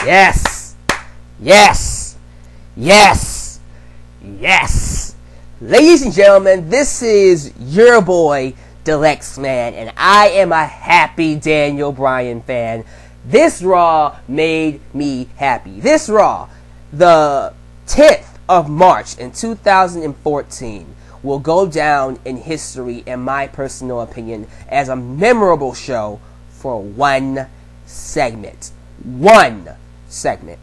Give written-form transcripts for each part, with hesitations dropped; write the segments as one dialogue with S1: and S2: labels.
S1: Yes. Yes. Yes. Yes. Ladies and gentlemen, this is your boy, Alyx, man, and I am a happy Daniel Bryan fan. This Raw made me happy. This Raw, the 10th of March in 2014, will go down in history, in my personal opinion, as a memorable show for one segment. One segment.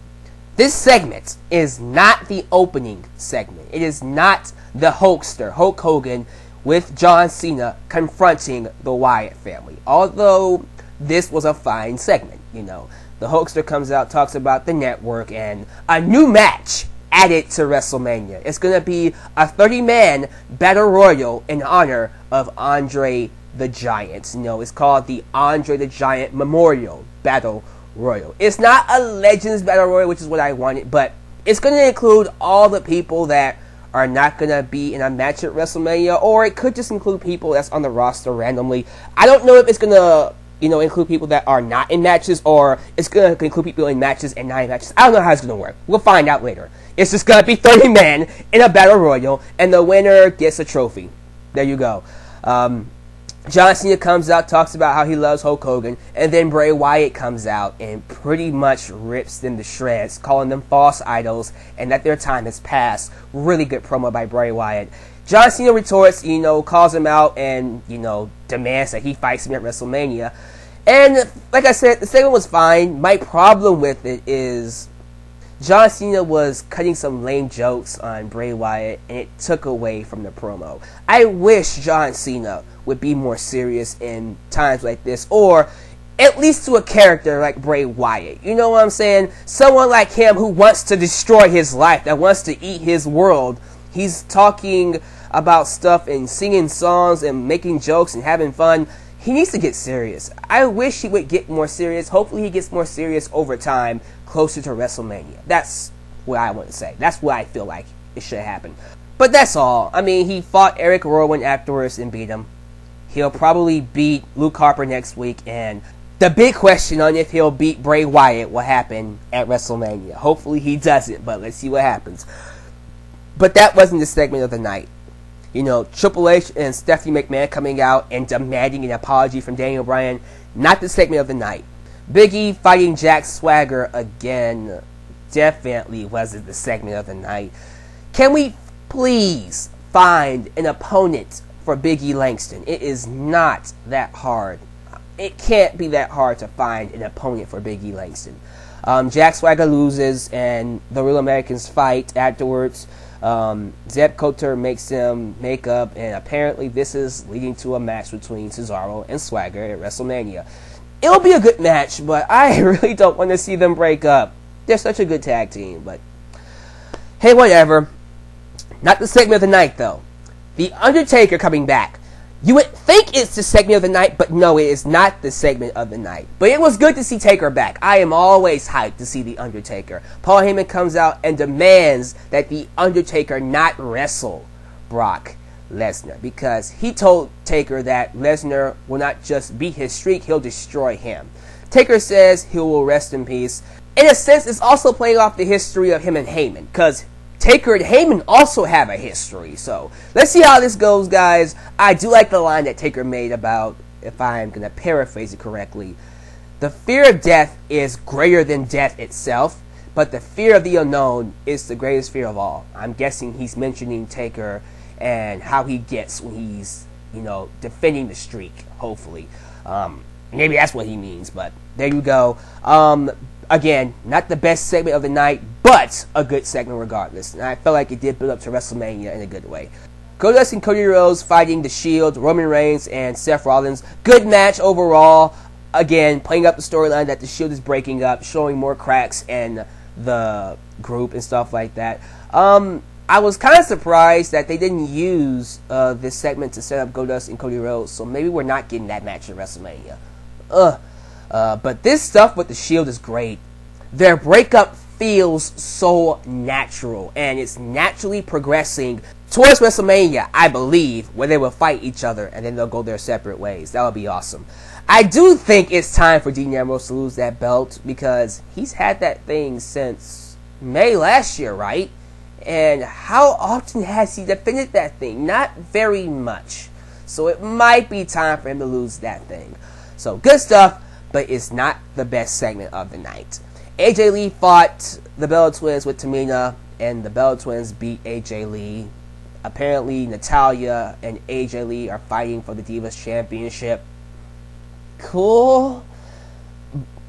S1: This segment is not the opening segment. It is not the Hulkster, Hulk Hogan, with John Cena confronting the Wyatt family. Although this was a fine segment, you know. The Hulkster comes out, talks about the network, and a new match added to WrestleMania. It's going to be a 30-man Battle Royal in honor of Andre the Giant. You know, it's called the Andre the Giant Memorial Battle Royal. It's not a Legends Battle Royal, which is what I wanted, but it's going to include all the people that are not going to be in a match at WrestleMania, or it could just include people that's on the roster randomly. I don't know if it's going to, you know, include people that are not in matches, or it's going to include people in matches and not in matches. I don't know how it's going to work. We'll find out later. It's just going to be 30 men in a Battle Royal, and the winner gets a trophy. There you go. John Cena comes out, talks about how he loves Hulk Hogan, and then Bray Wyatt comes out and pretty much rips them to shreds, calling them false idols and that their time has passed. Really good promo by Bray Wyatt. John Cena retorts, you know, calls him out and, you know, demands that he fights him at WrestleMania. And like I said, the segment was fine. My problem with it is John Cena was cutting some lame jokes on Bray Wyatt, and it took away from the promo. I wish John Cena would be more serious in times like this, or at least to a character like Bray Wyatt. You know what I'm saying? Someone like him who wants to destroy his life, that wants to eat his world. He's talking about stuff and singing songs and making jokes and having fun. He needs to get serious. I wish he would get more serious. Hopefully he gets more serious over time, closer to WrestleMania. That's what I want to say. That's what I feel like it should happen. But that's all. I mean, he fought Eric Rowan afterwards and beat him. He'll probably beat Luke Harper next week, and the big question on if he'll beat Bray Wyatt will happen at WrestleMania. Hopefully he doesn't, but let's see what happens. But that wasn't the segment of the night. You know, Triple H and Stephanie McMahon coming out and demanding an apology from Daniel Bryan. Not the segment of the night. Big E fighting Jack Swagger again. Definitely wasn't the segment of the night. Can we please find an opponent for Big E Langston? It is not that hard. It can't be that hard to find an opponent for Big E Langston. Jack Swagger loses, and the Real Americans fight afterwards. Zeb Coulter makes them make up, and apparently this is leading to a match between Cesaro and Swagger at WrestleMania. It'll be a good match, but I really don't want to see them break up. They're such a good tag team, but hey, whatever. Not the segment of the night, though. The Undertaker coming back. You would think it's the segment of the night, but no, it is not the segment of the night. But it was good to see Taker back. I am always hyped to see The Undertaker. Paul Heyman comes out and demands that The Undertaker not wrestle Brock Lesnar, because he told Taker that Lesnar will not just beat his streak, he'll destroy him. Taker says he will rest in peace. In a sense, it's also playing off the history of him and Heyman, because Taker and Heyman also have a history. So let's see how this goes, guys. I do like the line that Taker made about, if I'm going to paraphrase it correctly, the fear of death is greater than death itself, but the fear of the unknown is the greatest fear of all. I'm guessing he's mentioning Taker and how he gets when he's, you know, defending the streak, hopefully. Maybe that's what he means, but there you go. Again, not the best segment of the night, but a good segment regardless. And I felt like it did build up to WrestleMania in a good way. Goldust and Cody Rhodes fighting The Shield, Roman Reigns and Seth Rollins. Good match overall. Again, playing up the storyline that The Shield is breaking up, showing more cracks in the group and stuff like that. I was kind of surprised that they didn't use this segment to set up Goldust and Cody Rhodes, so maybe we're not getting that match at WrestleMania. But this stuff with The Shield is great. Their breakup feels so natural, and it's naturally progressing towards WrestleMania, I believe, where they will fight each other and then they'll go their separate ways. That would be awesome. I do think it's time for Dean Ambrose to lose that belt because he's had that thing since May last year, right? And how often has he defended that thing? Not very much. So it might be time for him to lose that thing. So good stuff, but it's not the best segment of the night. AJ Lee fought the Bella Twins with Tamina, and the Bella Twins beat AJ Lee. Apparently, Natalya and AJ Lee are fighting for the Divas Championship. Cool,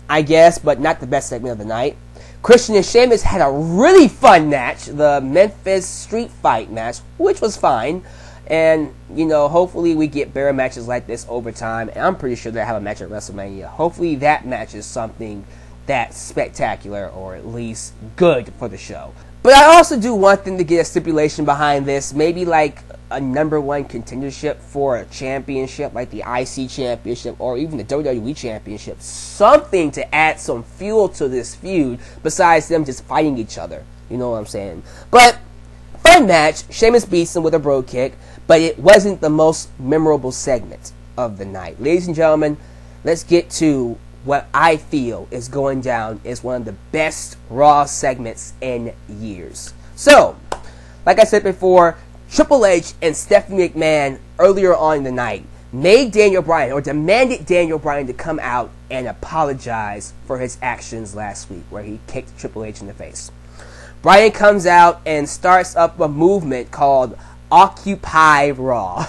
S1: I guess, but not the best segment of the night. Christian and Sheamus had a really fun match, the Memphis Street Fight match, which was fine. And, you know, hopefully we get better matches like this over time. And I'm pretty sure they'll have a match at WrestleMania. Hopefully that match is something that's spectacular or at least good for the show. But I also do want them to get a stipulation behind this. Maybe like a #1 contendership for a championship, like the IC championship or even the WWE championship. Something to add some fuel to this feud besides them just fighting each other. You know what I'm saying? But fun match. Sheamus beats him with a bro kick, but it wasn't the most memorable segment of the night. Ladies and gentlemen, let's get to what I feel is going down as one of the best Raw segments in years. So, like I said before, Triple H and Stephanie McMahon earlier on in the night made Daniel Bryan, or demanded Daniel Bryan to come out and apologize for his actions last week where he kicked Triple H in the face. Bryan comes out and starts up a movement called Occupy Raw.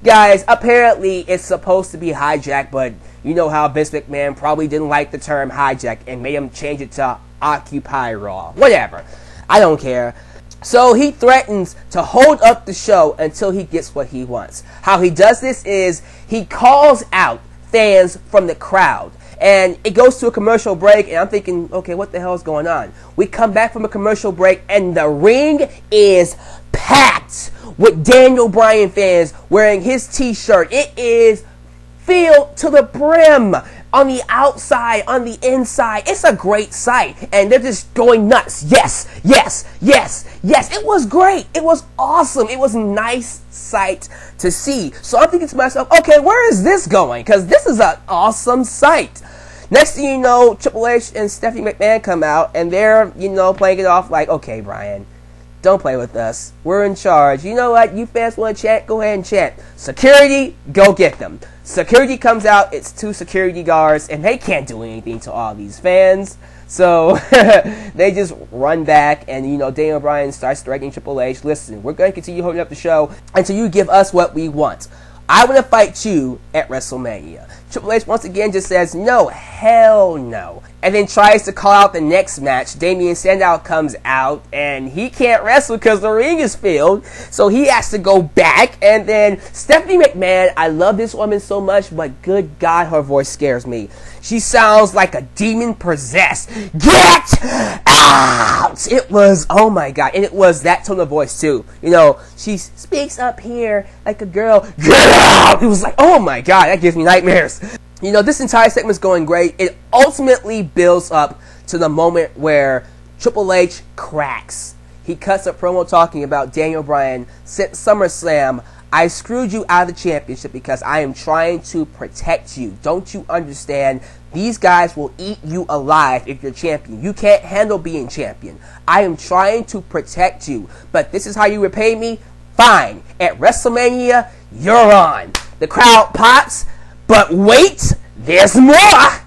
S1: Guys, apparently it's supposed to be hijack, but you know how Vince McMahon probably didn't like the term hijack and made him change it to Occupy Raw. Whatever. I don't care. So he threatens to hold up the show until he gets what he wants. How he does this is he calls out fans from the crowd. And it goes to a commercial break, and I'm thinking, okay, what the hell is going on? We come back from a commercial break, and the ring is packed with Daniel Bryan fans wearing his t-shirt. It is filled to the brim. On the outside, on the inside. It's a great sight. And they're just going nuts. Yes, yes, yes, yes. It was great. It was awesome. It was a nice sight to see. So I'm thinking to myself, okay, where is this going? Because this is an awesome sight. Next thing you know, Triple H and Stephanie McMahon come out, and they're, you know, playing it off like, okay, Bryan, don't play with us. We're in charge. You know what? You fans want to chant? Go ahead and chant. Security, go get them. Security comes out. It's 2 security guards, and they can't do anything to all these fans. So they just run back, and, you know, Daniel Bryan starts threatening Triple H. Listen, we're going to continue holding up the show until you give us what we want. I want to fight you at WrestleMania. Triple H once again just says, no, hell no. And then tries to call out the next match. Damien Sandow comes out, and he can't wrestle because the ring is filled. So he has to go back. And then Stephanie McMahon, I love this woman so much, but good God, her voice scares me. She sounds like a demon possessed. Get out! It was, oh my God. And it was that tone of voice too. You know, she speaks up here like a girl. Get out! It was like, oh my God, that gives me nightmares. You know, this entire segment is going great. It ultimately builds up to the moment where Triple H cracks. He cuts a promo talking about Daniel Bryan since SummerSlam. I screwed you out of the championship because I am trying to protect you. Don't you understand? These guys will eat you alive if you're champion. You can't handle being champion. I am trying to protect you. But this is how you repay me? Fine. At WrestleMania, you're on. The crowd pops. But wait, there's more!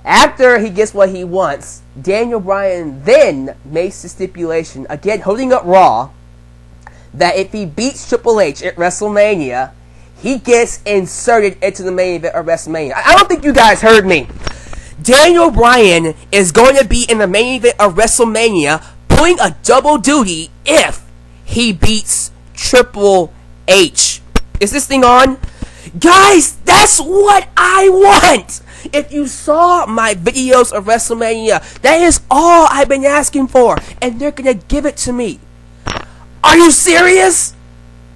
S1: After he gets what he wants, Daniel Bryan then makes the stipulation, again holding up Raw, that if he beats Triple H at WrestleMania, he gets inserted into the main event of WrestleMania. I don't think you guys heard me. Daniel Bryan is going to be in the main event of WrestleMania, pulling a double duty if he beats Triple H. Is this thing on? Guys, that's what I want! If you saw my videos of WrestleMania, that is all I've been asking for, and they're gonna give it to me. Are you serious?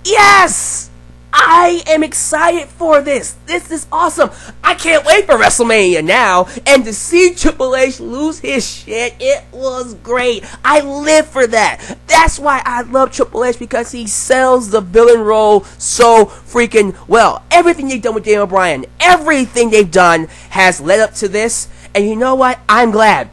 S1: Yes! I am excited for this. This is awesome. I can't wait for WrestleMania now. And to see Triple H lose his shit, it was great. I live for that. That's why I love Triple H, because he sells the villain role so freaking well. Everything they've done with Daniel Bryan, everything they've done has led up to this. And you know what? I'm glad.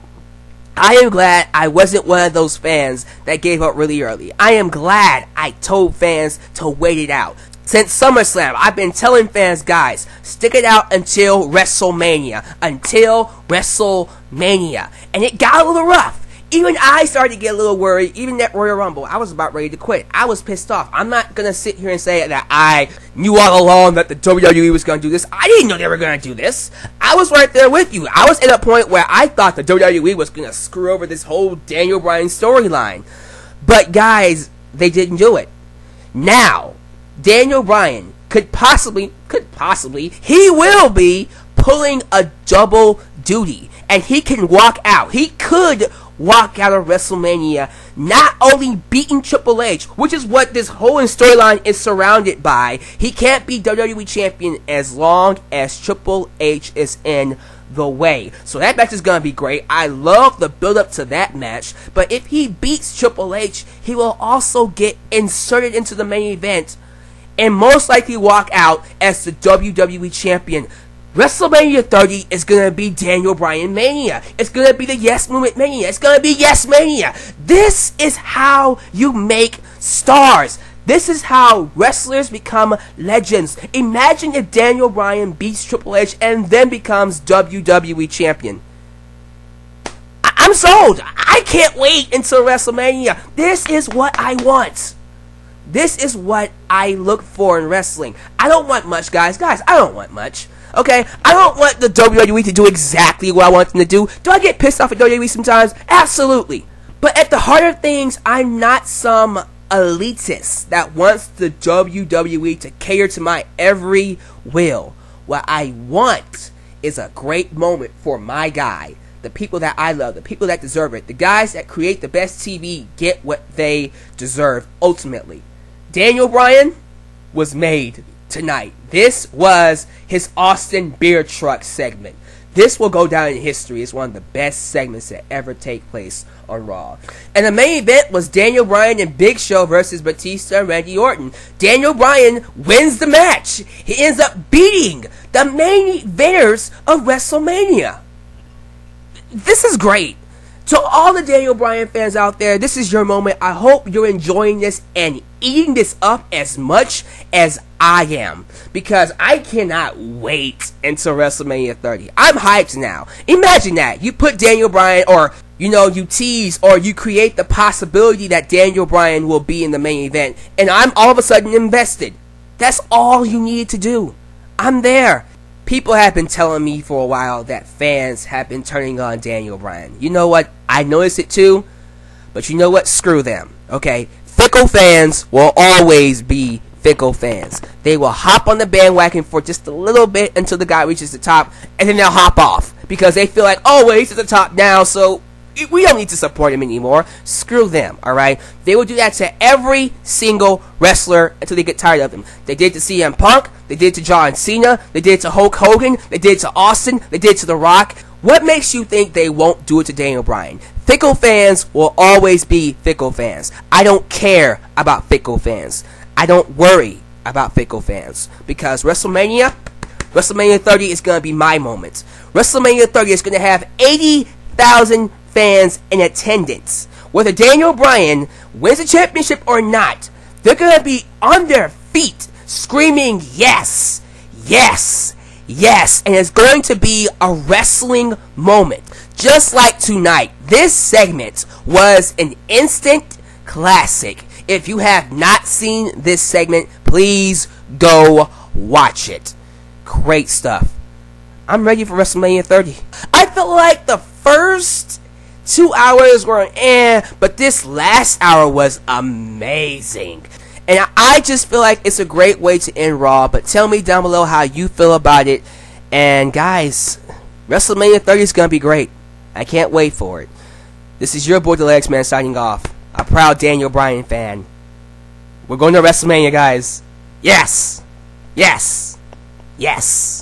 S1: I am glad I wasn't one of those fans that gave up really early. I am glad I told fans to wait it out. Since SummerSlam, I've been telling fans, guys, stick it out until WrestleMania. Until WrestleMania. And it got a little rough. Even I started to get a little worried. Even that Royal Rumble, I was about ready to quit. I was pissed off. I'm not going to sit here and say that I knew all along that the WWE was going to do this. I didn't know they were going to do this. I was right there with you. I was at a point where I thought the WWE was going to screw over this whole Daniel Bryan storyline. But guys, they didn't do it. Now, Daniel Bryan could possibly, he will be pulling a double duty. And he can walk out. He could walk out of WrestleMania not only beating Triple H, which is what this whole storyline is surrounded by. He can't be WWE Champion as long as Triple H is in the way. So that match is going to be great. I love the build up to that match. But if he beats Triple H, he will also get inserted into the main event and most likely walk out as the WWE Champion. WrestleMania 30 is going to be Daniel Bryan Mania. It's going to be the Yes Movement Mania. It's going to be Yes Mania. This is how you make stars. This is how wrestlers become legends. Imagine if Daniel Bryan beats Triple H and then becomes WWE Champion. I'm sold. I can't wait until WrestleMania. This is what I want. This is what I look for in wrestling. I don't want much, guys. Guys, I don't want much. Okay? I don't want the WWE to do exactly what I want them to do. Do I get pissed off at WWE sometimes? Absolutely. But at the heart of things, I'm not some elitist that wants the WWE to cater to my every will. What I want is a great moment for my guy. The people that I love, the people that deserve it. The guys that create the best TV get what they deserve ultimately. Daniel Bryan was made tonight. This was his Austin Beer Truck segment. This will go down in history as one of the best segments that ever take place on Raw. And the main event was Daniel Bryan and Big Show versus Batista and Randy Orton. Daniel Bryan wins the match. He ends up beating the main eventers of WrestleMania. This is great. To all the Daniel Bryan fans out there, this is your moment. I hope you're enjoying this and eating this up as much as I am, because I cannot wait until WrestleMania 30. I'm hyped now. Imagine that. You put Daniel Bryan, or you tease or you create the possibility that Daniel Bryan will be in the main event, and I'm all of a sudden invested. That's all you need to do. I'm there. People have been telling me for a while that fans have been turning on Daniel Bryan. You know what? I noticed it too. But you know what? Screw them. Okay? Fickle fans will always be fickle fans. They will hop on the bandwagon for just a little bit until the guy reaches the top, and then they'll hop off because they feel like, oh, well, he's at the top now, so we don't need to support him anymore. Screw them, alright? They will do that to every single wrestler until they get tired of them. They did it to CM Punk. They did it to John Cena. They did it to Hulk Hogan. They did it to Austin. They did it to The Rock. What makes you think they won't do it to Daniel Bryan? Fickle fans will always be fickle fans. I don't care about fickle fans. I don't worry about fickle fans. Because WrestleMania 30 is going to be my moment. WrestleMania 30 is going to have 80,000 fans in attendance. Whether Daniel Bryan wins the championship or not, they're going to be on their feet screaming yes, yes, yes, and it's going to be a wrestling moment. Just like tonight, this segment was an instant classic. If you have not seen this segment, please go watch it. Great stuff. I'm ready for WrestleMania 30. I felt like the first 2 hours were but this last hour was amazing. And I just feel like it's a great way to end Raw. But tell me down below how you feel about it. And guys, WrestleMania 30 is going to be great. I can't wait for it. This is your boy, the Legs Man, signing off. A proud Daniel Bryan fan. We're going to WrestleMania, guys. Yes! Yes. Yes.